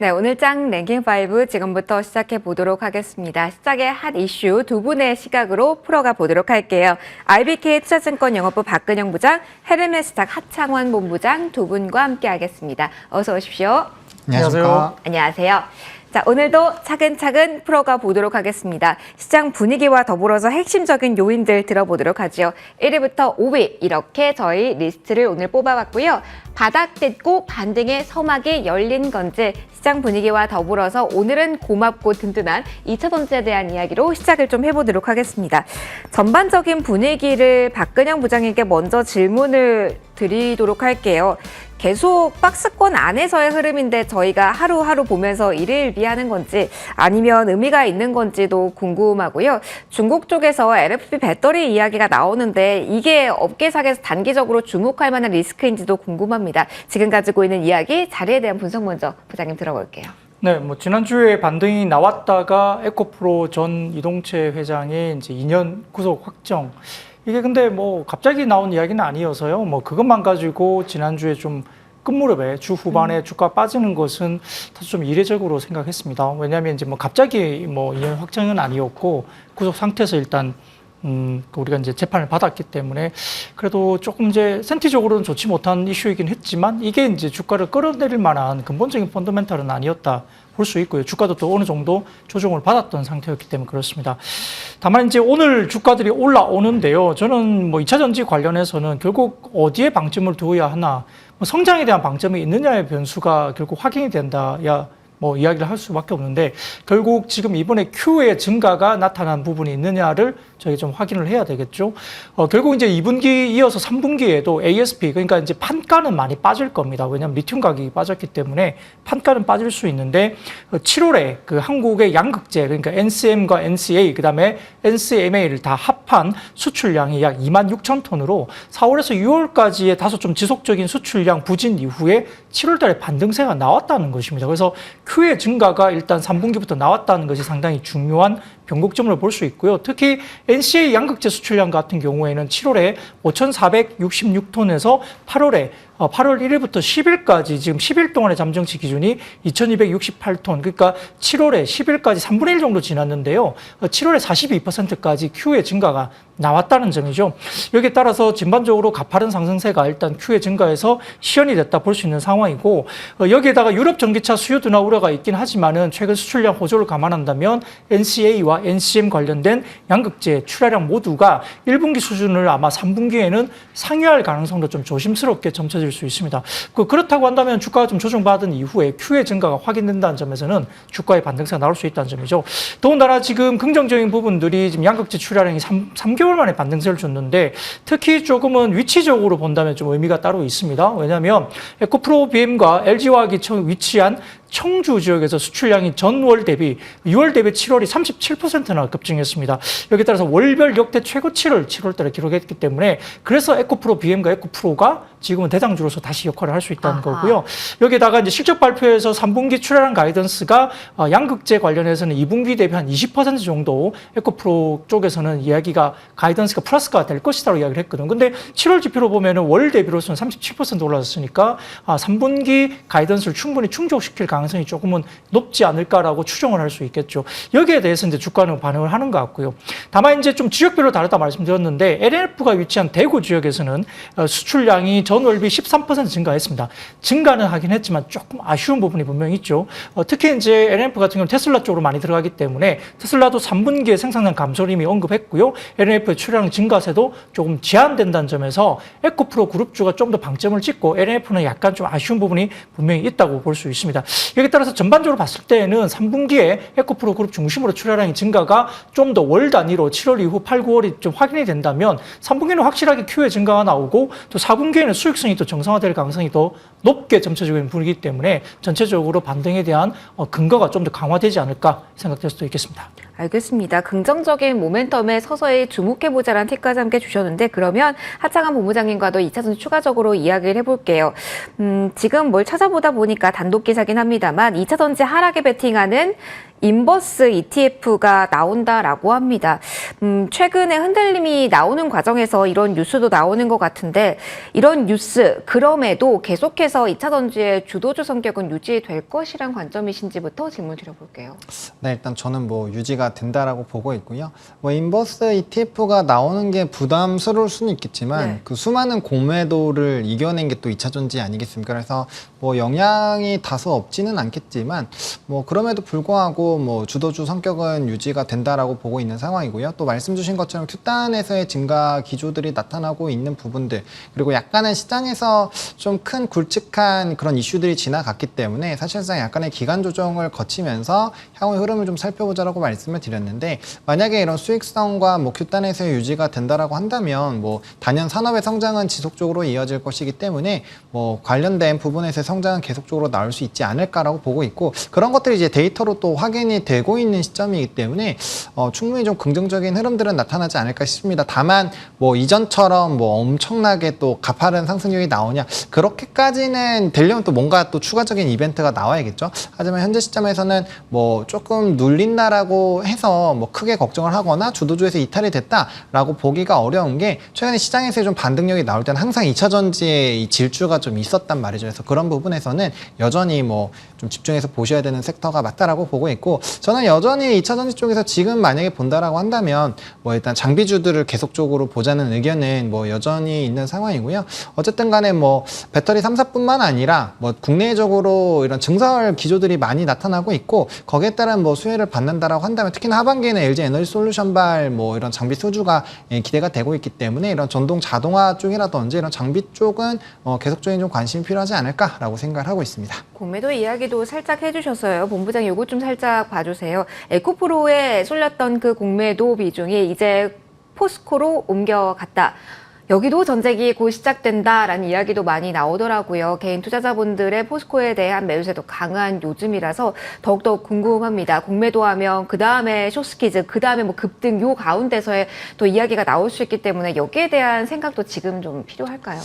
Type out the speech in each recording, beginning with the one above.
네, 오늘 장 랭킹5 지금부터 시작해 보도록 하겠습니다. 시작의 핫 이슈 두 분의 시각으로 풀어가 보도록 할게요. IBK 투자증권 영업부 박근영 부장, 헤르메스탁 하창원 본부장 두 분과 함께 하겠습니다. 어서 오십시오. 안녕하세요. 안녕하세요. 자, 오늘도 차근차근 풀어가 보도록 하겠습니다. 시장 분위기와 더불어서 핵심적인 요인들 들어보도록 하죠. 1위부터 5위 이렇게 저희 리스트를 오늘 뽑아봤고요. 바닥 딛고 반등의 서막이 열린 건지 시장 분위기와 더불어서 오늘은 고맙고 든든한 2차전지에 대한 이야기로 시작을 좀 해보도록 하겠습니다. 전반적인 분위기를 박근영 부장에게 먼저 질문을 드리도록 할게요. 계속 박스권 안에서의 흐름인데 저희가 하루하루 보면서 일일비하는 건지 아니면 의미가 있는 건지도 궁금하고요. 중국 쪽에서 LFP 배터리 이야기가 나오는데 이게 업계사에서 단기적으로 주목할 만한 리스크인지도 궁금합니다. 지금 가지고 있는 이야기, 자리에 대한 분석 먼저 부장님 들어볼게요. 네, 지난주에 반등이 나왔다가 에코프로 전 이동채 회장의 이제 2년 구속 확정. 이게 근데 갑자기 나온 이야기는 아니어서요. 그것만 가지고 지난주에 좀 끝무렵에 주 후반에 주가 빠지는 것은 사실 좀 이례적으로 생각했습니다. 왜냐하면 이제 갑자기 2년 확정은 아니었고 구속 상태에서 일단 우리가 이제 재판을 받았기 때문에 그래도 조금 이제 센티적으로는 좋지 못한 이슈이긴 했지만 이게 이제 주가를 끌어내릴 만한 근본적인 펀더멘탈은 아니었다 볼 수 있고요. 주가도 또 어느 정도 조정을 받았던 상태였기 때문에 그렇습니다. 다만 이제 오늘 주가들이 올라오는데요. 저는 2차 전지 관련해서는 결국 어디에 방점을 두어야 하나, 성장에 대한 방점이 있느냐의 변수가 결국 확인이 된다야 이야기를 할 수밖에 없는데 결국 지금 이번에 Q의 증가가 나타난 부분이 있느냐를 저희 좀 확인을 해야 되겠죠. 결국 이제 2분기 이어서 3분기에도 ASP, 그러니까 이제 판가는 많이 빠질 겁니다. 왜냐하면 리튬 가격이 빠졌기 때문에 판가는 빠질 수 있는데 7월에 그 한국의 양극재, 그러니까 NCM과 NCA, 그 다음에 NCMA를 다 합한 수출량이 약 26,000톤으로 4월에서 6월까지의 다소 좀 지속적인 수출량 부진 이후에 7월 달에 반등세가 나왔다는 것입니다. 그래서 Q의 증가가 일단 3분기부터 나왔다는 것이 상당히 중요한 변곡점을 볼 수 있고요. 특히 NCA 양극재 수출량 같은 경우에는 7월에 5,466톤에서 8월 1일부터 10일까지 지금 10일 동안의 잠정치 기준이 2,268톤, 그러니까 7월에 10일까지 3분의 1 정도 지났는데요. 7월에 42%까지 Q의 증가가 나왔다는 점이죠. 여기에 따라서 전반적으로 가파른 상승세가 일단 Q의 증가에서 시현이 됐다 볼 수 있는 상황이고, 여기에다가 유럽 전기차 수요 둔화 우려가 있긴 하지만은 최근 수출량 호조를 감안한다면 NCA와 NCM 관련된 양극재 출하량 모두가 1분기 수준을 아마 3분기에는 상회할 가능성도 좀 조심스럽게 점쳐질 수 있습니다. 그렇다고 한다면 주가가 좀 조정받은 이후에 Q의 증가가 확인된다는 점에서는 주가의 반등세가 나올 수 있다는 점이죠. 더군다나 지금 긍정적인 부분들이 지금 양극재 출하량이 3개월 만에 반등세를 줬는데 특히 조금은 위치적으로 본다면 좀 의미가 따로 있습니다. 왜냐하면 에코프로 BM과 LG화학이 위치한 청주 지역에서 수출량이 전월 대비 6월 대비 7월이 37%나 급증했습니다. 여기에 따라서 월별 역대 최고치를 7월 달에 기록했기 때문에 그래서 에코프로 BM과 에코프로가 지금은 대장주로서 다시 역할을 할 수 있다는 거고요. 여기에다가 이제 실적 발표에서 3분기 출하량 가이던스가 양극재 관련해서는 2분기 대비 한 20% 정도 에코프로 쪽에서는 이야기가 가이던스가 플러스가 될 것이라고 이야기를 했거든요. 근데 7월 지표로 보면은 월 대비로서는 37% 올라섰으니까 3분기 가이던스를 충분히 충족시킬 가능성이 조금은 높지 않을까라고 추정을 할 수 있겠죠. 여기에 대해서 이제 주가는 반응을 하는 것 같고요. 다만 이제 좀 지역별로 다르다 말씀드렸는데 LNF가 위치한 대구 지역에서는 수출량이 전월비 13% 증가했습니다. 증가는 하긴 했지만 조금 아쉬운 부분이 분명히 있죠. 특히 이제 LNF 같은 경우는 테슬라 쪽으로 많이 들어가기 때문에 테슬라도 3분기에 생산량 감소를 이미 언급했고요. LNF의 출하량 증가세도 조금 제한된다는 점에서 에코프로 그룹주가 좀 더 방점을 찍고 LNF는 약간 좀 아쉬운 부분이 분명히 있다고 볼 수 있습니다. 여기에 따라서 전반적으로 봤을 때는 3분기에 에코프로 그룹 중심으로 출하량의 증가가 좀 더 월 단위로 7월 이후 8, 9월이 좀 확인이 된다면 3분기는 확실하게 Q의 증가가 나오고 또 4분기에는 수익성이 또 정상화될 가능성이 더 높게 점쳐지고 있는 분위기 때문에 전체적으로 반등에 대한 근거가 좀 더 강화되지 않을까 생각될 수도 있겠습니다. 알겠습니다. 긍정적인 모멘텀에 서서히 주목해보자라는 팁까지 함께 주셨는데 그러면 하창한 본부장님과도 2차전지 추가적으로 이야기를 해볼게요. 지금 뭘 찾아보다 보니까 단독 기사긴 합니다. 합니다만 2차 전지 하락에 베팅하는 인버스 ETF가 나온다라고 합니다. 최근에 흔들림이 나오는 과정에서 이런 뉴스도 나오는 것 같은데 이런 뉴스 그럼에도 계속해서 2차 전지의 주도주 성격은 유지될 것이란 관점이신지부터 질문 드려볼게요. 네, 일단 저는 뭐 유지가 된다라고 보고 있고요. 뭐 인버스 ETF가 나오는 게 부담스러울 수는 있겠지만 네. 그 수많은 공매도를 이겨낸 게 또 2차 전지 아니겠습니까? 그래서 뭐 영향이 다소 없지는 않겠지만 뭐 그럼에도 불구하고 뭐 주도주 성격은 유지가 된다라고 보고 있는 상황이고요. 또 말씀 주신 것처럼 큐단에서의 증가 기조들이 나타나고 있는 부분들 그리고 약간은 시장에서 좀 큰 굵직한 그런 이슈들이 지나갔기 때문에 사실상 약간의 기간 조정을 거치면서 향후의 흐름을 좀 살펴보자라고 말씀을 드렸는데 만약에 이런 수익성과 뭐 큐단에서의 유지가 된다라고 한다면 뭐 단연 산업의 성장은 지속적으로 이어질 것이기 때문에 뭐 관련된 부분에서의 성장은 계속적으로 나올 수 있지 않을까라고 보고 있고 그런 것들이 이제 데이터로 또 확인이 되고 있는 시점이기 때문에 충분히 좀 긍정적인 흐름들은 나타나지 않을까 싶습니다. 다만 뭐 이전처럼 뭐 엄청나게 또 가파른 상승률이 나오냐 그렇게까지는 되려면 또 뭔가 또 추가적인 이벤트가 나와야겠죠. 하지만 현재 시점에서는 뭐 조금 눌린다라고 해서 뭐 크게 걱정을 하거나 주도주에서 이탈이 됐다라고 보기가 어려운 게 최근에 시장에서 좀 반등력이 나올 때는 항상 2차 전지의 이 질주가 좀 있었단 말이죠. 그래서 그런 부분에서는 여전히 뭐 좀 집중해서 보셔야 되는 섹터가 맞다라고 보고 있고 저는 여전히 2차 전지 쪽에서 지금 만약에 본다라고 한다면 뭐 일단 장비주들을 계속적으로 보자는 의견은 뭐 여전히 있는 상황이고요. 어쨌든 간에 뭐 배터리 3사뿐만 아니라 뭐 국내적으로 이런 증설 기조들이 많이 나타나고 있고 거기에 따른 뭐 수혜를 받는다라고 한다면 특히나 하반기에는 LG 에너지 솔루션발 뭐 이런 장비 수주가 기대가 되고 있기 때문에 이런 전동 자동화 쪽이라든지 이런 장비 쪽은 계속적인 좀 관심이 필요하지 않을까라고 생각을 하고 있습니다. 공매도 이야기도 살짝 해주셨어요. 본부장 요거 좀 살짝 봐주세요. 에코프로에 쏠렸던 그 공매도 비중이 이제 포스코로 옮겨갔다. 여기도 전쟁이 곧 시작된다라는 이야기도 많이 나오더라고요. 개인 투자자분들의 포스코에 대한 매수세도 강한 요즘이라서 더욱더 궁금합니다. 공매도하면 그 다음에 쇼스키즈, 그 다음에 뭐 급등 요 가운데서의 또 이야기가 나올 수 있기 때문에 여기에 대한 생각도 지금 좀 필요할까요?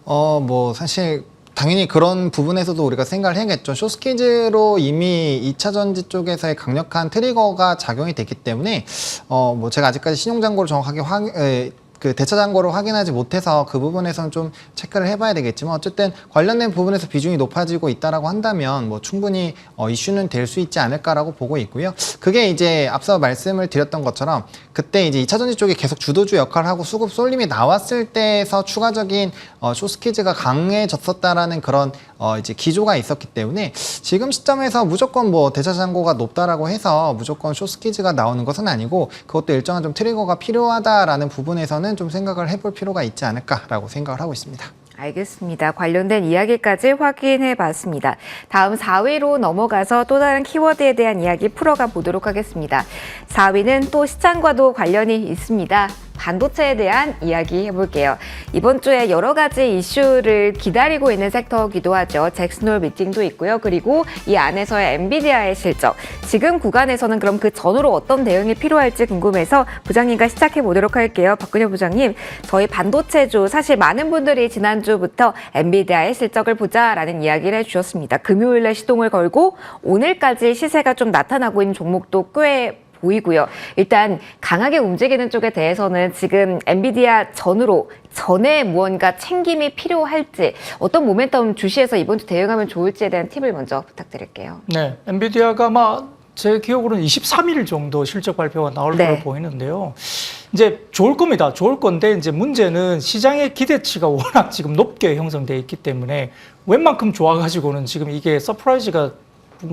뭐 사실 당연히 그런 부분에서도 우리가 생각을 해야겠죠. 쇼스키즈로 이미 2차 전지 쪽에서의 강력한 트리거가 작용이 됐기 때문에 뭐 제가 아직까지 신용잔고를 정확하게 그 대차 잔고를 확인하지 못해서 그 부분에서는 좀 체크를 해봐야 되겠지만 어쨌든 관련된 부분에서 비중이 높아지고 있다라고 한다면 뭐 충분히 이슈는 될 수 있지 않을까라고 보고 있고요. 그게 이제 앞서 말씀을 드렸던 것처럼 그때 이제 2차 전지 쪽이 계속 주도주 역할을 하고 수급 쏠림이 나왔을 때에서 추가적인 쇼스키즈가 강해졌었다라는 그런 이제 기조가 있었기 때문에 지금 시점에서 무조건 뭐 대차 잔고가 높다라고 해서 무조건 쇼스키즈가 나오는 것은 아니고 그것도 일정한 좀 트리거가 필요하다라는 부분에서는 좀 생각을 해볼 필요가 있지 않을까라고 생각을 하고 있습니다. 알겠습니다. 관련된 이야기까지 확인해 봤습니다. 다음 4위로 넘어가서 또 다른 키워드에 대한 이야기 풀어가 보도록 하겠습니다. 4위는 또 시장과도 관련이 있습니다. 반도체에 대한 이야기 해볼게요. 이번 주에 여러 가지 이슈를 기다리고 있는 섹터이기도 하죠. 잭슨홀 미팅도 있고요. 그리고 이 안에서의 엔비디아의 실적. 지금 구간에서는 그럼 그 전후로 어떤 대응이 필요할지 궁금해서 부장님과 시작해 보도록 할게요. 박근효 부장님, 저희 반도체주 사실 많은 분들이 지난주부터 엔비디아의 실적을 보자라는 이야기를 해주셨습니다. 금요일에 시동을 걸고 오늘까지 시세가 좀 나타나고 있는 종목도 꽤 보이고요. 일단 강하게 움직이는 쪽에 대해서는 지금 엔비디아 전에 무언가 챙김이 필요할지 어떤 모멘텀 주시해서 이번 주 대응하면 좋을지에 대한 팁을 먼저 부탁드릴게요. 네, 엔비디아가 아마 제 기억으로는 23일 정도 실적 발표가 나올 걸로 보이는데요. 이제 좋을 겁니다. 좋을 건데 이제 문제는 시장의 기대치가 워낙 지금 높게 형성돼 있기 때문에 웬만큼 좋아가지고는 지금 이게 서프라이즈가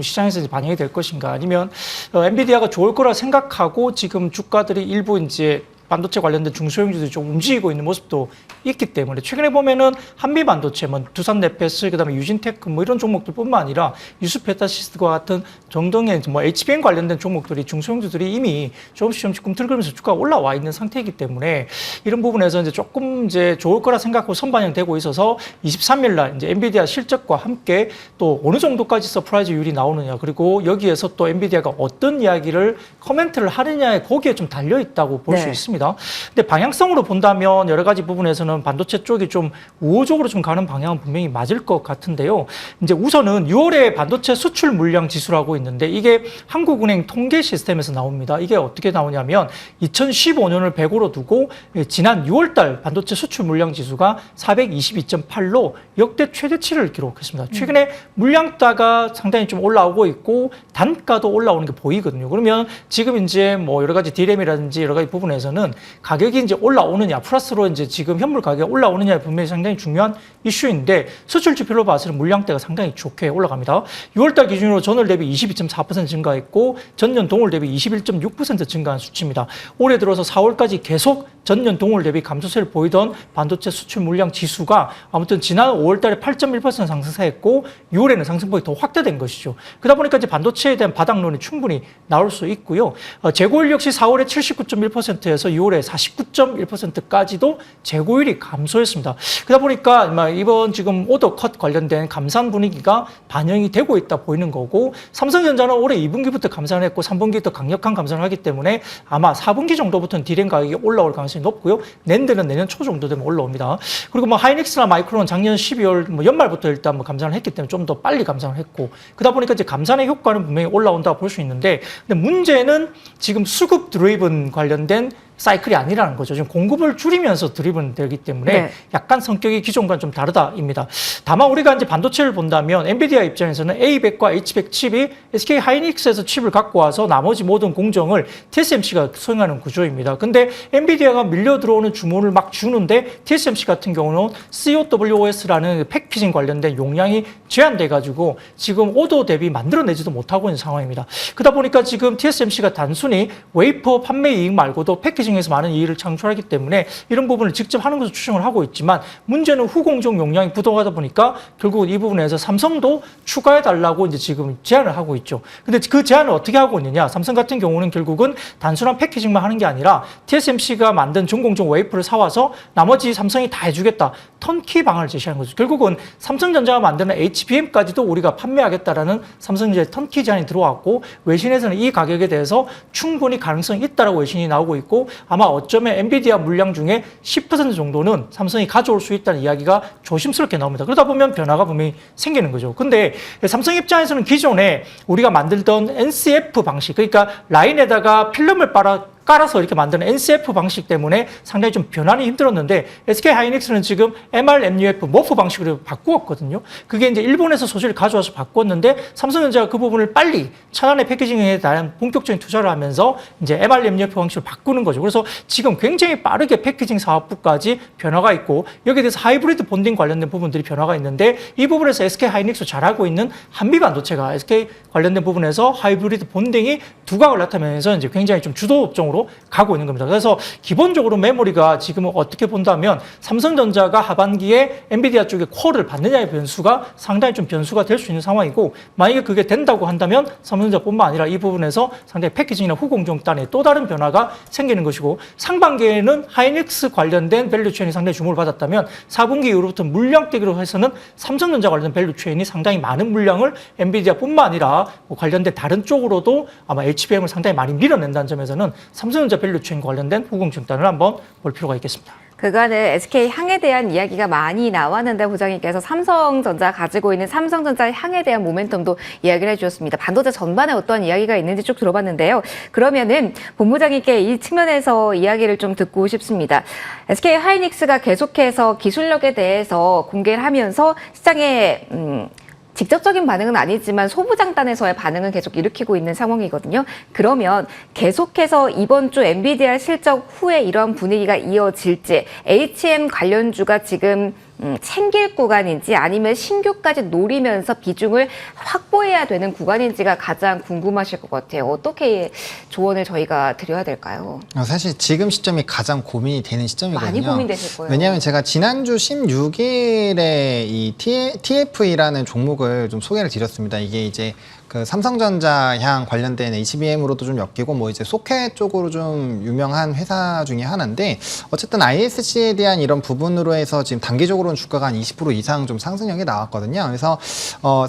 시장에서 반영이 될 것인가 아니면 엔비디아가 좋을 거라 생각하고 지금 주가들이 일부 이제 반도체 관련된 중소형주들이 좀 움직이고 있는 모습도 있기 때문에 최근에 보면은 한미 반도체, 뭐 두산 네페스, 그다음에 유진테크 뭐 이런 종목들뿐만 아니라 유스페타시스트와 같은 정동의 뭐 HBM 관련된 종목들이 중소형주들이 이미 조금씩 꿈틀거리면서 주가가 올라와 있는 상태이기 때문에 이런 부분에서 이제 조금 이제 좋을 거라 생각하고 선반영되고 있어서 23일 날 이제 엔비디아 실적과 함께 또 어느 정도까지 서프라이즈율이 나오느냐 그리고 여기에서 또 엔비디아가 어떤 이야기를 코멘트를 하느냐에 거기에 좀 달려 있다고 볼 수 있습니다. 합니다. 근데 방향성으로 본다면 여러 가지 부분에서는 반도체 쪽이 좀 우호적으로 좀 가는 방향은 분명히 맞을 것 같은데요. 이제 우선은 6월에 반도체 수출 물량 지수라고 있는데 이게 한국은행 통계 시스템에서 나옵니다. 이게 어떻게 나오냐면 2015년을 100으로 두고 지난 6월달 반도체 수출 물량 지수가 422.8로 역대 최대치를 기록했습니다. 최근에 물량가가 상당히 좀 올라오고 있고 단가도 올라오는 게 보이거든요. 그러면 지금 이제 뭐 여러 가지 D램이라든지 여러 가지 부분에서는 가격이 이제 올라오느냐, 플러스로 이제 지금 현물 가격이 올라오느냐 분명히 상당히 중요한 이슈인데 수출 지표로 봐서는 물량대가 상당히 좋게 올라갑니다. 6월달 기준으로 전월 대비 22.4% 증가했고 전년 동월 대비 21.6% 증가한 수치입니다. 올해 들어서 4월까지 계속 전년 동월 대비 감소세를 보이던 반도체 수출 물량 지수가 아무튼 지난 5월달에 8.1% 상승세했고 6월에는 상승폭이 더 확대된 것이죠. 그러다 보니까 이제 반도체에 대한 바닥론이 충분히 나올 수 있고요. 재고율 역시 4월에 79.1%에서 6월에 49.1%까지도 재고율이 감소했습니다. 그러다 보니까 이번 지금 오더 컷 관련된 감산 분위기가 반영이 되고 있다 보이는 거고 삼성전자는 올해 2분기부터 감산을 했고 3분기부터 강력한 감산을 하기 때문에 아마 4분기 정도부터는 D램 가격이 올라올 가능성이 높고요. 낸드는 내년 초 정도 되면 올라옵니다. 그리고 뭐 하이닉스나 마이크론은 작년 12월 뭐 연말부터 일단 뭐 감산을 했기 때문에 좀 더 빨리 감산을 했고 그러다 보니까 이제 감산의 효과는 분명히 올라온다고 볼 수 있는데 근데 문제는 지금 수급 드리븐 관련된 사이클이 아니라는 거죠. 지금 공급을 줄이면서 드리븐 되기 때문에 네. 약간 성격이 기존과는 좀 다르다입니다. 다만 우리가 이제 반도체를 본다면 엔비디아 입장에서는 A100과 H100 칩이 SK 하이닉스에서 칩을 갖고 와서 나머지 모든 공정을 TSMC가 수행하는 구조입니다. 근데 엔비디아가 밀려 들어오는 주문을 막 주는데 TSMC 같은 경우는 COWOS라는 패키징 관련된 용량이 제한돼 가지고 지금 오더 대비 만들어내지도 못하고 있는 상황입니다. 그러다 보니까 지금 TSMC가 단순히 웨이퍼 판매 이익 말고도 패키징 에서 많은 이익을 창출하기 때문에 이런 부분을 직접 하는 것을 추정을 하고 있지만 문제는 후공정 용량이 부족하다 보니까 결국 이 부분에서 삼성도 추가해달라고 이제 지금 제안을 하고 있죠. 근데 그 제안을 어떻게 하고 있느냐? 삼성 같은 경우는 결국은 단순한 패키징만 하는 게 아니라 TSMC가 만든 전공정 웨이퍼를 사와서 나머지 삼성이 다 해주겠다. 턴키 방안을 제시하는 거죠. 결국은 삼성전자가 만드는 HBM까지도 우리가 판매하겠다라는 삼성전자의 턴키 제안이 들어왔고 외신에서는 이 가격에 대해서 충분히 가능성이 있다라고 외신이 나오고 있고 아마 어쩌면 엔비디아 물량 중에 10% 정도는 삼성이 가져올 수 있다는 이야기가 조심스럽게 나옵니다. 그러다 보면 변화가 분명히 생기는 거죠. 근데 삼성 입장에서는 기존에 우리가 만들던 NCF 방식, 그러니까 라인에다가 필름을 깔아서 이렇게 만드는 NCF 방식 때문에 상당히 좀 변환이 힘들었는데 SK 하이닉스는 지금 MRMUF 모프 방식으로 바꾸었거든요. 그게 이제 일본에서 소재를 가져와서 바꿨는데 삼성전자가 그 부분을 빨리 차단의 패키징에 대한 본격적인 투자를 하면서 이제 MRMUF 방식으로 바꾸는 거죠. 그래서 지금 굉장히 빠르게 패키징 사업부까지 변화가 있고 여기에 대해서 하이브리드 본딩 관련된 부분들이 변화가 있는데 이 부분에서 SK 하이닉스 잘하고 있는 한미반도체가 SK 관련된 부분에서 하이브리드 본딩이 두각을 나타내면서 이제 굉장히 좀 주도 업종으로 가고 있는 겁니다. 그래서 기본적으로 메모리가 지금은 어떻게 본다면 삼성전자가 하반기에 엔비디아 쪽에 콜을 받느냐의 변수가 상당히 좀 변수가 될 수 있는 상황이고 만약에 그게 된다고 한다면 삼성전자뿐만 아니라 이 부분에서 상당히 패키징이나 후공정단에 또 다른 변화가 생기는 것이고 상반기에는 하이닉스 관련된 밸류체인이 상당히 주목을 받았다면 4분기 이후로부터 물량대기로 해서는 삼성전자 관련 밸류체인이 상당히 많은 물량을 엔비디아뿐만 아니라 뭐 관련된 다른 쪽으로도 아마 HBM을 상당히 많이 밀어낸다는 점에서는 삼성전자 밸류체인 관련된 후공증단을 한번 볼 필요가 있겠습니다. 그간은 SK 향에 대한 이야기가 많이 나왔는데 부장님께서 삼성전자 가지고 있는 삼성전자 향에 대한 모멘텀도 이야기를 해주셨습니다. 반도체 전반에 어떤 이야기가 있는지 쭉 들어봤는데요. 그러면은 본부장님께 이 측면에서 이야기를 좀 듣고 싶습니다. SK 하이닉스가 계속해서 기술력에 대해서 공개를 하면서 시장에 직접적인 반응은 아니지만 소부장단에서의 반응은 계속 일으키고 있는 상황이거든요. 그러면 계속해서 이번 주 엔비디아 실적 후에 이런 분위기가 이어질지 HM 관련주가 지금 챙길 구간인지 아니면 신규까지 노리면서 비중을 확보해야 되는 구간인지가 가장 궁금하실 것 같아요. 어떻게 조언을 저희가 드려야 될까요? 사실 지금 시점이 가장 고민이 되는 시점이거든요. 많이 고민되실 거예요. 왜냐하면 제가 지난주 16일에 이 TFE라는 종목을 좀 소개를 드렸습니다. 이게 이제 그 삼성전자향 관련된 HBM으로도 좀 엮이고 뭐 이제 소켓 쪽으로 좀 유명한 회사 중에 하나인데 어쨌든 ISC에 대한 이런 부분으로 해서 지금 단기적으로는 주가가 한 20% 이상 좀 상승력이 나왔거든요. 그래서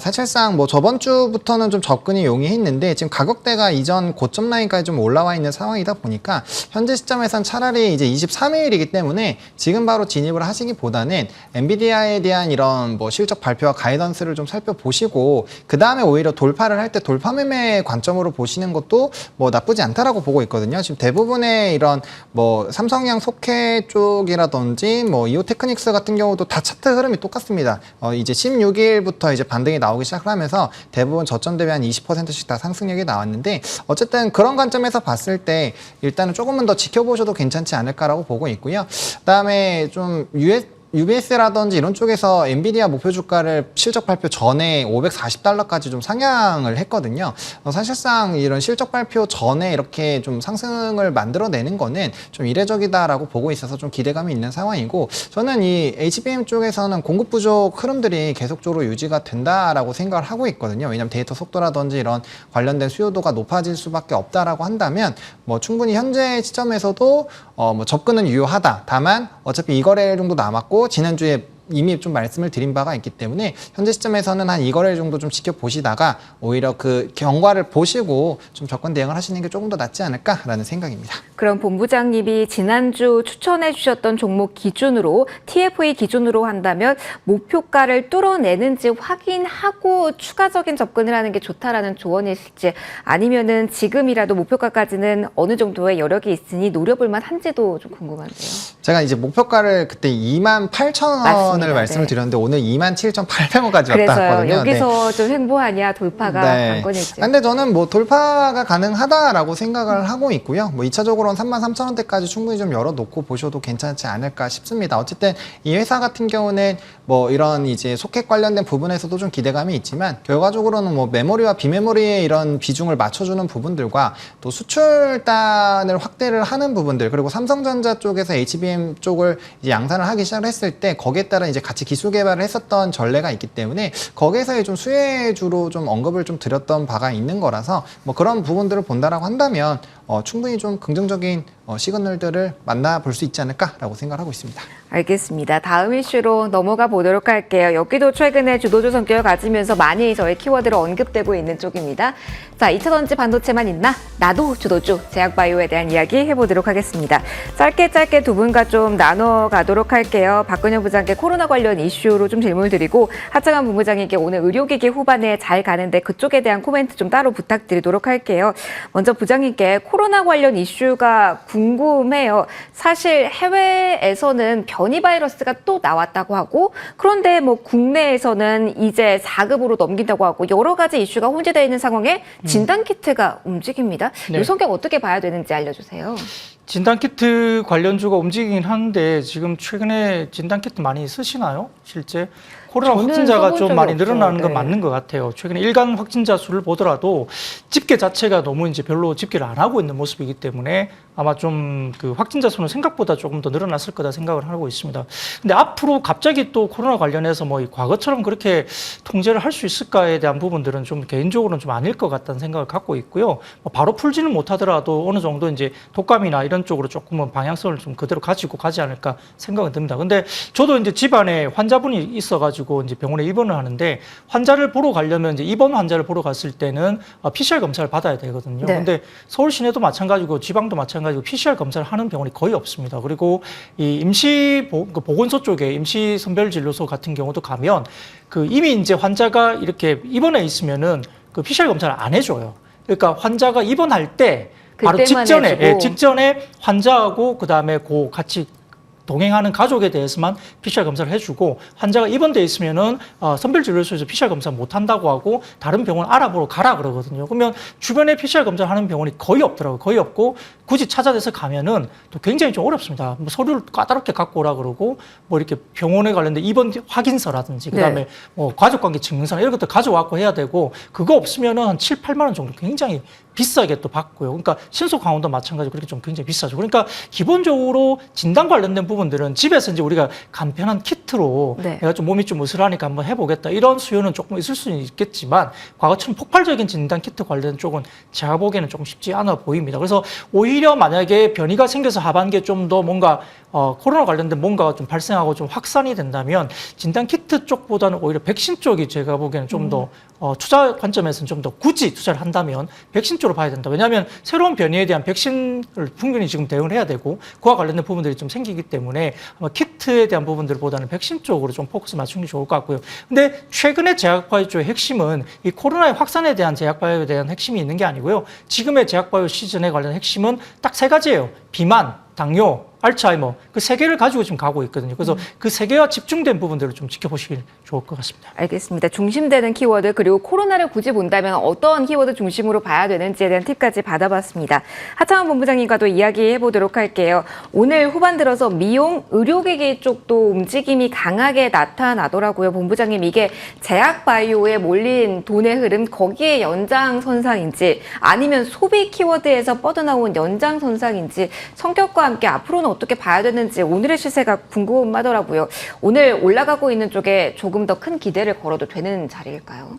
사실상 뭐 저번 주부터는 좀 접근이 용이했는데 지금 가격대가 이전 고점 라인까지 좀 올라와 있는 상황이다 보니까 현재 시점에선 차라리 이제 23일이기 때문에 지금 바로 진입을 하시기보다는 엔비디아에 대한 이런 뭐 실적 발표와 가이던스를 좀 살펴보시고 그 다음에 오히려 돌파를 할 때 돌파 매매 관점으로 보시는 것도 뭐 나쁘지 않다라고 보고 있거든요. 지금 대부분의 이런 뭐 삼성향 소켓 쪽이라든지 뭐 이오테크닉스 같은 경우도 다 차트 흐름이 똑같습니다. 이제 16일부터 이제 반등이 나오기 시작을 하면서 대부분 저점 대비 한 20%씩 다 상승력이 나왔는데 어쨌든 그런 관점에서 봤을 때 일단은 조금은 더 지켜보셔도 괜찮지 않을까라고 보고 있고요. 그다음에 좀 UBS라든지 이런 쪽에서 엔비디아 목표 주가를 실적 발표 전에 $540까지 좀 상향을 했거든요. 사실상 이런 실적 발표 전에 이렇게 좀 상승을 만들어내는 거는 좀 이례적이다라고 보고 있어서 좀 기대감이 있는 상황이고 저는 이 HBM 쪽에서는 공급 부족 흐름들이 계속적으로 유지가 된다라고 생각을 하고 있거든요. 왜냐하면 데이터 속도라든지 이런 관련된 수요도가 높아질 수밖에 없다라고 한다면 뭐 충분히 현재 시점에서도 뭐 접근은 유효하다. 다만 어차피 2거래일 정도 남았고 지난주에 이미 좀 말씀을 드린 바가 있기 때문에 현재 시점에서는 한 2거래일 정도 좀 지켜보시다가 오히려 그 경과를 보시고 좀 접근 대응을 하시는 게 조금 더 낫지 않을까라는 생각입니다. 그럼 본부장님이 지난주 추천해 주셨던 종목 기준으로 TFE 기준으로 한다면 목표가를 뚫어내는지 확인하고 추가적인 접근을 하는 게 좋다라는 조언이실지 아니면은 지금이라도 목표가까지는 어느 정도의 여력이 있으니 노려볼 만한지도 좀 궁금한데요. 제가 이제 목표가를 그때 28,000원을 말씀을 드렸는데 오늘 27,800원까지 왔다 그래서요. 갔거든요. 여기서 좀 횡보하냐 돌파가 관건일지. 근데 저는 뭐 돌파가 가능하다라고 생각을 하고 있고요. 뭐 2차적으로는 33,000원대까지 충분히 좀 열어놓고 보셔도 괜찮지 않을까 싶습니다. 어쨌든 이 회사 같은 경우는 뭐 이런 이제 소켓 관련된 부분에서도 좀 기대감이 있지만 결과적으로는 뭐 메모리와 비메모리의 이런 비중을 맞춰주는 부분들과 또 수출단을 확대를 하는 부분들 그리고 삼성전자 쪽에서 HBM 쪽을 이제 양산을 하기 시작을 했을 때 거기에 따라 이제 같이 기술 개발을 했었던 전례가 있기 때문에 거기에서의 좀 수혜주로 좀 언급을 좀 드렸던 바가 있는 거라서 뭐 그런 부분들을 본다라고 한다면 충분히 좀 긍정적인 시그널들을 만나볼 수 있지 않을까라고 생각하고 있습니다. 알겠습니다. 다음 이슈로 넘어가 보도록 할게요. 여기도 최근에 주도주 성격을 가지면서 많이 저희 키워드로 언급되고 있는 쪽입니다. 자, 2차전지 반도체만 있나? 나도 주도주, 제약바이오에 대한 이야기 해보도록 하겠습니다. 짧게 두 분과 좀 나눠가도록 할게요. 박근영 부장께 코로나 관련 이슈로 좀 질문을 드리고 하창한 본부장에게 오늘 의료기기 후반에 잘 가는데 그쪽에 대한 코멘트 좀 따로 부탁드리도록 할게요. 먼저 부장님께 코로나 관련 이슈가 궁금해요. 사실 해외에서는 변이 바이러스가 또 나왔다고 하고 그런데 뭐 국내에서는 이제 4급으로 넘긴다고 하고 여러 가지 이슈가 혼재되어 있는 상황에 진단키트가 움직입니다. 네. 이 성격 어떻게 봐야 되는지 알려주세요. 진단키트 관련주가 움직이긴 하는데 지금 최근에 진단키트 많이 쓰시나요? 실제? 코로나 저는 확진자가 써본 좀 적이 많이 없죠. 늘어나는 건 네. 맞는 것 같아요. 최근에 일간 확진자 수를 보더라도 집계 자체가 너무 이제 별로 집계를 안 하고 있는 모습이기 때문에 아마 좀 그 확진자 수는 생각보다 조금 더 늘어났을 거다 생각을 하고 있습니다. 근데 앞으로 갑자기 또 코로나 관련해서 뭐 과거처럼 그렇게 통제를 할 수 있을까에 대한 부분들은 좀 개인적으로는 좀 아닐 것 같다는 생각을 갖고 있고요. 뭐 바로 풀지는 못하더라도 어느 정도 이제 독감이나 이런 쪽으로 조금은 방향성을 좀 그대로 가지고 가지 않을까 생각은 듭니다. 근데 저도 이제 집안에 환자분이 있어가지고 이제 병원에 입원을 하는데 환자를 보러 가려면 이제 입원 환자를 보러 갔을 때는 PCR 검사를 받아야 되거든요. 네. 근데 서울 시내도 마찬가지고 지방도 마찬가지고 PCR 검사를 하는 병원이 거의 없습니다. 그리고 이 임시 보건소 쪽에 임시 선별진료소 같은 경우도 가면 그 이미 이제 환자가 이렇게 입원해 있으면은 그 PCR 검사를 안 해줘요. 그러니까 환자가 입원할 때 바로 그때만 해주고. 직전에 환자하고 그다음에 같이 동행하는 가족에 대해서만 PCR 검사를 해주고 환자가 입원돼 있으면은 선별진료소에서 PCR 검사 못 한다고 하고 다른 병원 알아보러 가라 그러거든요. 그러면 주변에 PCR 검사를 하는 병원이 거의 없더라고요. 거의 없고 굳이 찾아내서 가면은 또 굉장히 좀 어렵습니다. 뭐 서류를 까다롭게 갖고 오라 그러고 뭐 이렇게 병원에 관련된 입원 확인서라든지 그다음에 뭐 가족관계 증명서 이런 것도 가져와갖고 해야 되고 그거 없으면은 한 7, 8만 원 정도 굉장히 비싸게 또 받고요. 그러니까 신속 강원도 마찬가지로 그렇게 좀 굉장히 비싸죠. 그러니까 기본적으로 진단 관련된 부분들은 집에서 이제 우리가 간편한 키트로 네. 내가 좀 몸이 좀 으스라니까 한번 해보겠다 이런 수요는 조금 있을 수는 있겠지만 과거처럼 폭발적인 진단 키트 관련 쪽은 제가 보기에는 조금 쉽지 않아 보입니다. 그래서 오히려 만약에 변이가 생겨서 하반기에 좀 더 뭔가 코로나 관련된 뭔가가 좀 발생하고 좀 확산이 된다면 진단 키트 쪽보다는 오히려 백신 쪽이 제가 보기에는 좀 더 투자 관점에서는 좀 더 굳이 투자를 한다면 백신 쪽으로 봐야 된다. 왜냐하면 새로운 변이에 대한 백신을 충분히 지금 대응을 해야 되고 그와 관련된 부분들이 좀 생기기 때문에 아마 키트에 대한 부분들보다는 백신 쪽으로 좀 포커스 맞추는 게 좋을 것 같고요. 근데 최근에 제약바이오 쪽의 핵심은 이 코로나의 확산에 대한 제약바이오에 대한 핵심이 있는 게 아니고요. 지금의 제약바이오 시즌에 관련 핵심은 딱 세 가지예요. 비만, 당뇨, 알츠하이머 그 세 개를 가지고 지금 가고 있거든요. 그래서 그 세 개와 집중된 부분들을 좀 지켜보시길 좋을 것 같습니다. 알겠습니다. 중심되는 키워드 그리고 코로나를 굳이 본다면 어떤 키워드 중심으로 봐야 되는지에 대한 팁까지 받아봤습니다. 하창원 본부장님과도 이야기해 보도록 할게요. 오늘 후반 들어서 미용, 의료기기 쪽도 움직임이 강하게 나타나더라고요. 본부장님 이게 제약바이오에 몰린 돈의 흐름 거기에 연장선상인지 아니면 소비 키워드에서 뻗어나온 연장선상인지 성격과 함께 앞으로는 어떻게 봐야 되는지 오늘의 시세가 궁금하더라고요. 오늘 올라가고 있는 쪽에 조금 더 큰 기대를 걸어도 되는 자리일까요?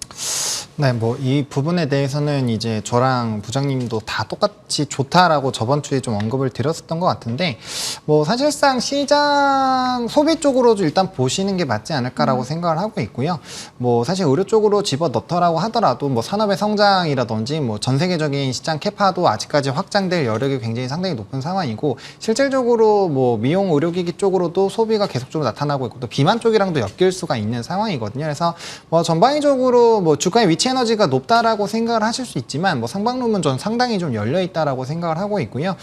네, 뭐 이 부분에 대해서는 이제 저랑 부장님도 다 똑같이 좋다라고 저번 주에 좀 언급을 드렸었던 것 같은데 뭐 사실상 시장 소비 쪽으로 일단 보시는 게 맞지 않을까라고 생각을 하고 있고요. 뭐 사실 의료 쪽으로 집어넣더라고 하더라도 뭐 산업의 성장이라든지 뭐 전 세계적인 시장 캐파도 아직까지 확장될 여력이 굉장히 상당히 높은 상황이고 실질적으로 뭐 미용 의료기기 쪽으로도 소비가 계속적으로 나타나고 있고 또 비만 쪽이랑도 엮일 수가 있는 상황이거든요. 그래서 뭐 전반적으로 뭐 주가의 위치 에너지가 높다라고 생각을 하실 수 있지만 뭐 상방론은 전 상당히 좀 열려 있다라고 생각을 하고 있고요.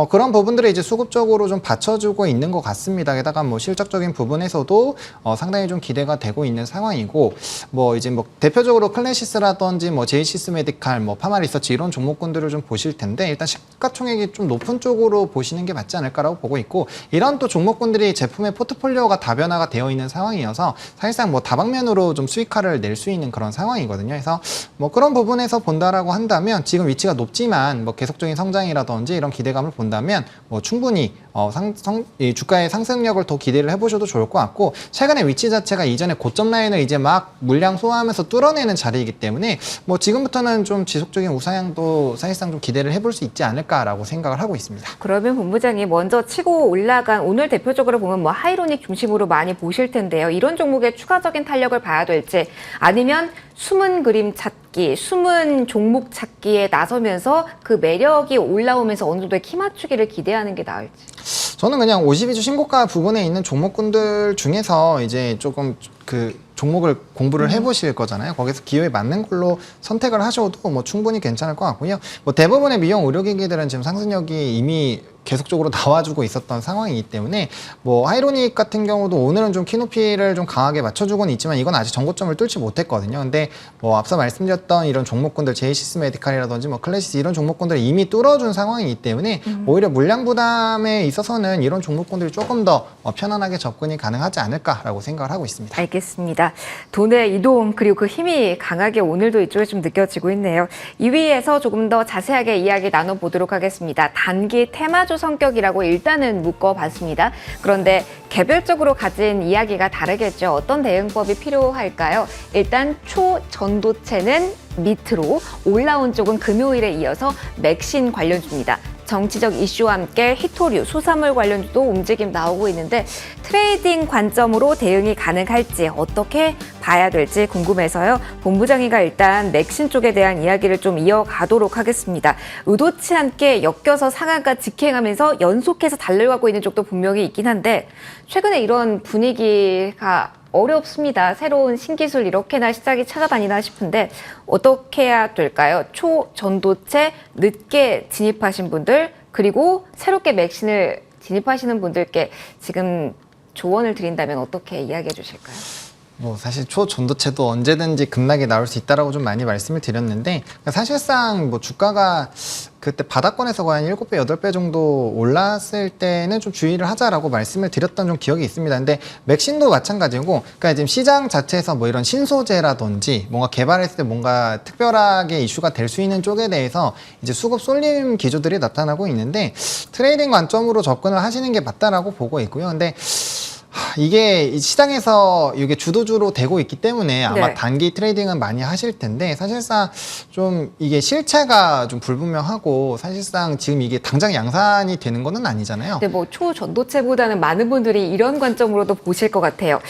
그런 부분들을 이제 수급적으로 좀 받쳐주고 있는 것 같습니다. 게다가 뭐 실적적인 부분에서도 상당히 좀 기대가 되고 있는 상황이고 뭐 이제 뭐 대표적으로 클래시스라든지 뭐 제이시스 메디칼, 뭐 파마리서치 이런 종목군들을 좀 보실 텐데 일단 시가총액이 좀 높은 쪽으로 보시는 게 맞지 않을까라고 보고 있고 이런 또 종목군들이 제품의 포트폴리오가 다변화가 되어 있는 상황이어서 사실상 뭐 다방면으로 좀 수익화를 낼 수 있는 그런 상황이거든요. 그래서 뭐 그런 부분에서 본다라고 한다면 지금 위치가 높지만 뭐 계속적인 성장이라든지 이런 기대감을 본다면 뭐 충분히 이 주가의 상승력을 더 기대를 해보셔도 좋을 것 같고 최근의 위치 자체가 이전에 고점 라인을 이제 막 물량 소화하면서 뚫어내는 자리이기 때문에 뭐 지금부터는 좀 지속적인 우상향도 사실상 좀 기대를 해볼 수 있지 않을까라고 생각을 하고 있습니다. 그러면 본부장이 먼저 치고 올라간 오늘 대표적으로 보면 뭐 하이로닉 중심으로 많이 보실 텐데요. 이런 종목의 추가적인 탄력을 봐야 될지 아니면 숨은 그림 찾기, 숨은 종목 찾기에 나서면서 그 매력이 올라오면서 어느 정도의 키 맞추기를 기대하는 게 나을지. 저는 그냥 52주 신고가 부분에 있는 종목군들 중에서 이제 조금 그 종목을 공부를 해보실 거잖아요. 거기서 기호에 맞는 걸로 선택을 하셔도 뭐 충분히 괜찮을 것 같고요. 뭐 대부분의 미용 의료기기들은 지금 상승력이 이미 계속적으로 나와주고 있었던 상황이기 때문에 뭐 하이로닉 같은 경우도 오늘은 좀 키높이를 좀 강하게 맞춰주고는 있지만 이건 아직 전고점을 뚫지 못했거든요. 근데 뭐 앞서 말씀드렸던 이런 종목군들 제이시스 메디칼이라든지 뭐 클래시스 이런 종목군들을 이미 뚫어준 상황이기 때문에 오히려 물량 부담에 있어서는 이런 종목군들이 조금 더 편안하게 접근이 가능하지 않을까라고 생각을 하고 있습니다. 알겠습니다. 돈의 이동 그리고 그 힘이 강하게 오늘도 이쪽에 좀 느껴지고 있네요. 2위에서 조금 더 자세하게 이야기 나눠보도록 하겠습니다. 단기 테마주 성격이라고 일단은 묶어봤습니다. 그런데 개별적으로 가진 이야기가 다르겠죠. 어떤 대응법이 필요할까요? 일단 초전도체는 밑으로 올라온 쪽은 금요일에 이어서 맥신 관련주입니다. 정치적 이슈와 함께 히토류, 수산물 관련주도 움직임 나오고 있는데 트레이딩 관점으로 대응이 가능할지 어떻게 봐야 될지 궁금해서요. 본부장이가 일단 맥신 쪽에 대한 이야기를 좀 이어가도록 하겠습니다. 의도치 않게 엮여서 상한가 직행하면서 연속해서 달려가고 있는 쪽도 분명히 있긴 한데 최근에 이런 분위기가 어렵습니다. 새로운 신기술 이렇게나 시장이 찾아다니나 싶은데 어떻게 해야 될까요? 초전도체 늦게 진입하신 분들 그리고 새롭게 맥신을 진입하시는 분들께 지금 조언을 드린다면 어떻게 이야기해 주실까요? 뭐 사실 초전도체도 언제든지 급락이 나올 수 있다라고 좀 많이 말씀을 드렸는데 사실상 뭐 주가가 그때 바닥권에서 거의 한 7배, 8배 정도 올랐을 때는 좀 주의를 하자라고 말씀을 드렸던 좀 기억이 있습니다. 근데 맥신도 마찬가지고, 그러니까 지금 시장 자체에서 뭐 이런 신소재라든지 뭔가 개발했을 때 뭔가 특별하게 이슈가 될 수 있는 쪽에 대해서 이제 수급 쏠림 기조들이 나타나고 있는데 트레이딩 관점으로 접근을 하시는 게 맞다라고 보고 있고요. 근데 이게 이 시장에서 이게 주도주로 되고 있기 때문에 아마 네. 단기 트레이딩은 많이 하실 텐데 사실상 좀 이게 실체가 좀 불분명하고 사실상 지금 이게 당장 양산이 되는 거는 아니잖아요. 근데 뭐 초전도체보다는 많은 분들이 이런 관점으로도 보실 것 같아요.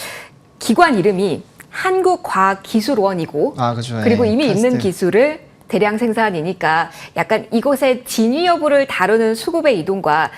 기관 이름이 한국과학기술원이고 그렇죠. 그리고 예, 이미 카스트. 있는 기술을 대량 생산이니까 약간 이곳의 진위 여부를 다루는 수급의 이동과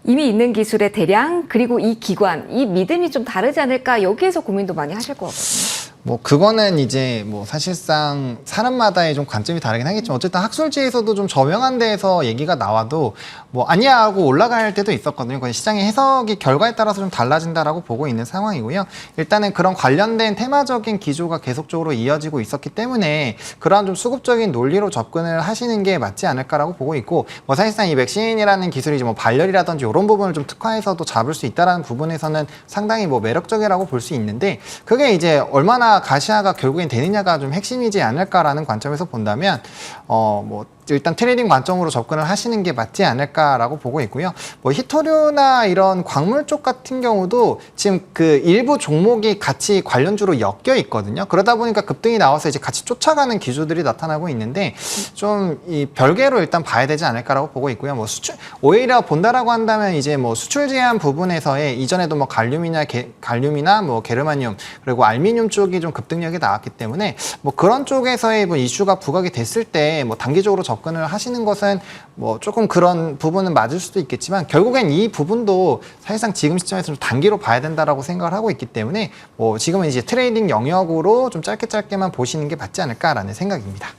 이미 있는 기술의 대량 그리고 이 기관, 이 믿음이 좀 다르지 않을까 여기에서 고민도 많이 하실 것 같거든요. 뭐 그거는 이제 뭐 사실상 사람마다의 좀 관점이 다르긴 하겠지만 어쨌든 학술지에서도 좀 저명한 데에서 얘기가 나와도 뭐 아니야 하고 올라갈 때도 있었거든요. 그건 시장의 해석이 결과에 따라서 좀 달라진다라고 보고 있는 상황이고요. 일단은 그런 관련된 테마적인 기조가 계속적으로 이어지고 있었기 때문에 그러한 좀 수급적인 논리로 접근을 하시는 게 맞지 않을까라고 보고 있고, 뭐 사실상 이 맥신이라는 기술이 이제 뭐 발열이라든지 이런 부분을 좀 특화해서도 잡을 수 있다라는 부분에서는 상당히 뭐 매력적이라고 볼 수 있는데, 그게 이제 얼마나 가시화가 결국엔 되느냐가 좀 핵심이지 않을까라는 관점에서 본다면 뭐 일단 트레이딩 관점으로 접근을 하시는 게 맞지 않을까라고 보고 있고요. 뭐 히토류나 이런 광물 쪽 같은 경우도 지금 그 일부 종목이 같이 관련주로 엮여 있거든요. 그러다 보니까 급등이 나와서 이제 같이 쫓아가는 기조들이 나타나고 있는데 좀 이 별개로 일단 봐야 되지 않을까라고 보고 있고요. 뭐 수출 오히려 본다라고 한다면 이제 뭐 수출 제한 부분에서의 이전에도 뭐 갈륨이나 뭐 게르마늄 그리고 알미늄 쪽이 좀 급등력이 나왔기 때문에 뭐 그런 쪽에서의 뭐 이슈가 부각이 됐을 때 뭐 단기적으로 접근을 하시는 것은 뭐 조금 그런 부분은 맞을 수도 있겠지만 결국엔 이 부분도 사실상 지금 시점에서 좀 단기로 봐야 된다라고 생각을 하고 있기 때문에 뭐 지금은 이제 트레이딩 영역으로 좀 짧게만 보시는 게 맞지 않을까라는 생각입니다.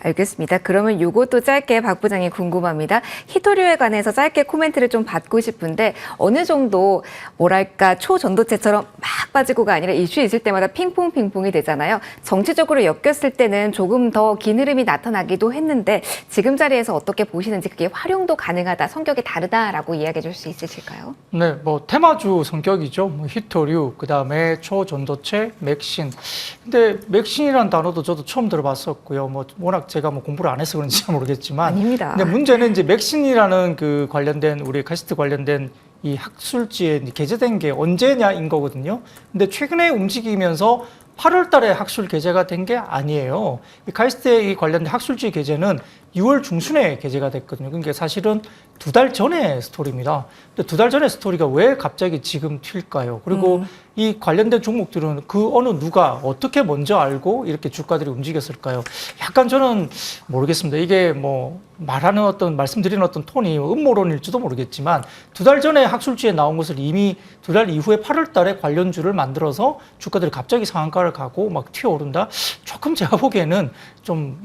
알겠습니다. 그러면 요것도 짧게 박 부장이 궁금합니다. 히토류에 관해서 짧게 코멘트를 좀 받고 싶은데 어느 정도 뭐랄까 초전도체처럼 막 빠지고가 아니라 이슈 있을 때마다 핑퐁이 되잖아요. 정치적으로 엮였을 때는 조금 더 긴 흐름이 나타나기도 했는데 지금 자리에서 어떻게 보시는지 그게 활용도 가능하다, 성격이 다르다라고 이야기해 줄 수 있으실까요? 네, 뭐 테마주 성격이죠. 뭐 히토류, 그다음에 초전도체, 맥신. 근데 맥신이라는 단어도 저도 처음 들어봤었고요. 뭐 워낙 제가 뭐 공부를 안 해서 그런지 잘 모르겠지만. 아닙니다. 근데 문제는 이제 맥신이라는 그 관련된 우리 카스트 관련된 이 학술지에 게재된 게 언제냐인 거거든요. 근데 최근에 움직이면서 8월 달에 학술 게재가 된 게 아니에요. 이 카이스트에 관련된 학술지 게재는 6월 중순에 게재가 됐거든요. 그러니까 사실은 2달 전의 스토리입니다. 근데 2달 전의 스토리가 왜 갑자기 지금 튈까요? 그리고 이 관련된 종목들은 그 어느 누가 어떻게 먼저 알고 이렇게 주가들이 움직였을까요? 약간 저는 모르겠습니다. 이게 뭐 말하는 말씀드리는 어떤 톤이 음모론일지도 모르겠지만 2달 전에 학술지에 나온 것을 이미 2달 이후에 8월 달에 관련주를 만들어서 주가들이 갑자기 상한가를 가고 막 튀어오른다? 조금 제가 보기에는 좀,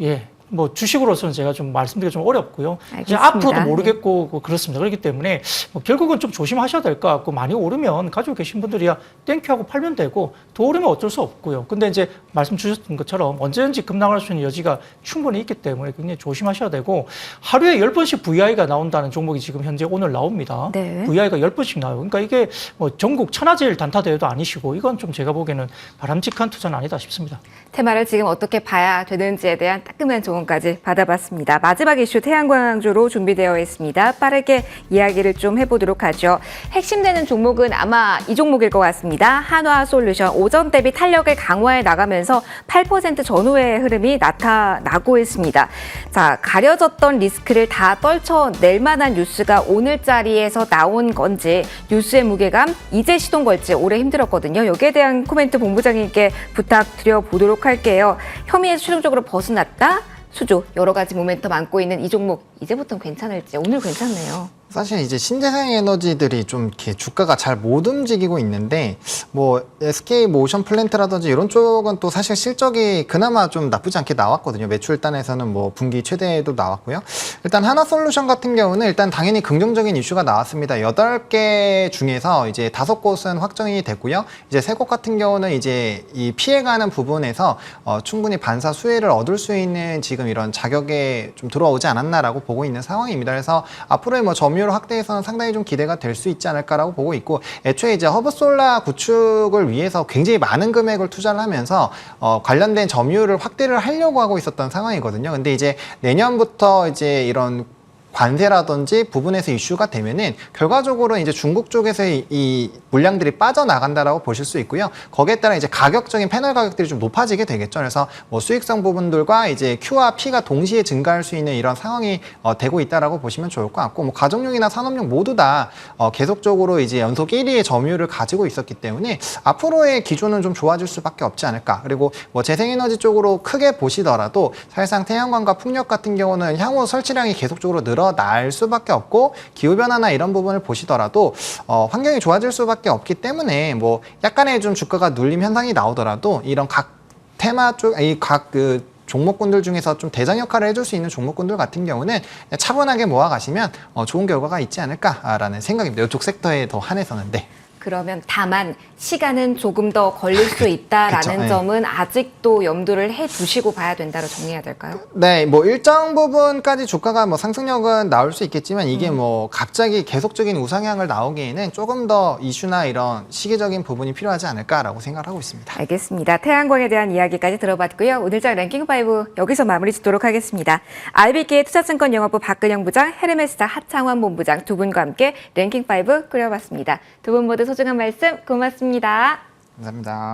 뭐 주식으로서는 제가 좀 말씀드리기 좀 어렵고요. 이제 알겠습니다. 앞으로도 모르겠고 그렇습니다. 그렇기 때문에 뭐 결국은 좀 조심하셔야 될 것 같고 많이 오르면 가지고 계신 분들이야 땡큐하고 팔면 되고 더 오르면 어쩔 수 없고요. 근데 이제 말씀 주셨던 것처럼 언제든지 급락할 수 있는 여지가 충분히 있기 때문에 굉장히 조심하셔야 되고 하루에 10번씩 VI가 나온다는 종목이 지금 현재 오늘 나옵니다. 네. VI가 10번씩 나와요. 그러니까 이게 뭐 전국 천하제일 단타대회도 아니시고 이건 좀 제가 보기에는 바람직한 투자는 아니다 싶습니다. 테마를 지금 어떻게 봐야 되는지에 대한 따끔한 조언까지 받아봤습니다. 마지막 이슈 태양광주로 준비되어 있습니다. 빠르게 이야기를 좀 해보도록 하죠. 핵심되는 종목은 아마 이 종목일 것 같습니다. 한화솔루션 오전 대비 탄력을 강화해 나가면서 8% 전후의 흐름이 나타나고 있습니다. 자, 가려졌던 리스크를 다 떨쳐낼 만한 뉴스가 오늘 자리에서 나온 건지 뉴스의 무게감 이제 시동 걸지 오래 힘들었거든요. 여기에 대한 코멘트 본부장님께 부탁드려 보도록 할게요. 혐의에서 최종적으로 벗어났다? 수조 여러 가지 모멘텀 안고 있는 이 종목 이제부터는 괜찮을지 오늘 괜찮네요. 사실 이제 신재생 에너지들이 좀 이렇게 주가가 잘 못 움직이고 있는데 뭐 SK 모션 플랜트라든지 이런 쪽은 또 사실 실적이 그나마 좀 나쁘지 않게 나왔거든요. 매출단에서는 뭐 분기 최대도 나왔고요. 일단 하나솔루션 같은 경우는 일단 당연히 긍정적인 이슈가 나왔습니다. 8개 중에서 이제 5곳은 확정이 됐고요. 이제 3곳 같은 경우는 이제 이 피해가는 부분에서 충분히 반사 수혜를 얻을 수 있는 지금 이런 자격에 좀 들어오지 않았나라고 보고 있는 상황입니다. 그래서 앞으로의 뭐 점유율 확대에서는 상당히 좀 기대가 될 수 있지 않을까라고 보고 있고, 애초에 이제 허브솔라 구축을 위해서 굉장히 많은 금액을 투자를 하면서 관련된 점유율을 확대를 하려고 하고 있었던 상황이거든요. 근데 이제 내년부터 이제 이런 관세라든지 부분에서 이슈가 되면은 결과적으로 이제 중국 쪽에서 이 물량들이 빠져나간다라고 보실 수 있고요. 거기에 따라 이제 가격적인 패널 가격들이 좀 높아지게 되겠죠. 그래서 뭐 수익성 부분들과 이제 Q와 P가 동시에 증가할 수 있는 이런 상황이 되고 있다라고 보시면 좋을 것 같고, 뭐 가정용이나 산업용 모두 다 계속적으로 이제 연속 1위의 점유율을 가지고 있었기 때문에 앞으로의 기조는 좀 좋아질 수밖에 없지 않을까. 그리고 뭐 재생에너지 쪽으로 크게 보시더라도 사실상 태양광과 풍력 같은 경우는 향후 설치량이 계속적으로 늘어날 수밖에 없고, 기후변화나 이런 부분을 보시더라도 환경이 좋아질 수밖에 없기 때문에 뭐 약간의 좀 주가가 눌림 현상이 나오더라도 이런 각 테마 쪽, 이 각 그 종목군들 중에서 좀 대장 역할을 해줄 수 있는 종목군들 같은 경우는 차분하게 모아가시면 좋은 결과가 있지 않을까라는 생각입니다. 이쪽 섹터에 더 한해서는. 네. 그러면 다만 시간은 조금 더 걸릴 수 있다라는 그쵸, 네. 점은 아직도 염두를 해 두시고 봐야 된다로 정리해야 될까요? 네, 뭐 일정 부분까지 주가가 뭐 상승력은 나올 수 있겠지만 이게 뭐 갑자기 계속적인 우상향을 나오기에는 조금 더 이슈나 이런 시기적인 부분이 필요하지 않을까라고 생각을 하고 있습니다. 알겠습니다. 태양광에 대한 이야기까지 들어봤고요. 오늘장 랭킹5 여기서 마무리 짓도록 하겠습니다. IBK 투자증권 영업부 박근영 부장, 헤르메스타 하창원 본부장 두 분과 함께 랭킹5 꾸려봤습니다. 두 분 모두 소중한 말씀 고맙습니다. 감사합니다.